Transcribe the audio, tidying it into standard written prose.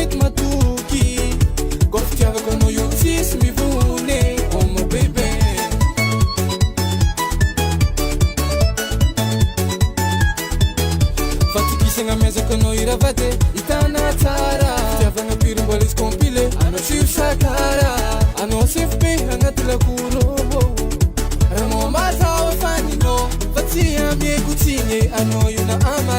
mety matoky Kô fitiavako anao io tsisy mivone Oh mon bébé Fatikisagna miazako anao iravate Itana tsara Fitiavagna piry mbola izy compilé Anao tsiro sakara Anao sefy be agnaty lakoro Raha mô mazao afaninao Fa tsy amieko tsigny Anao io na ama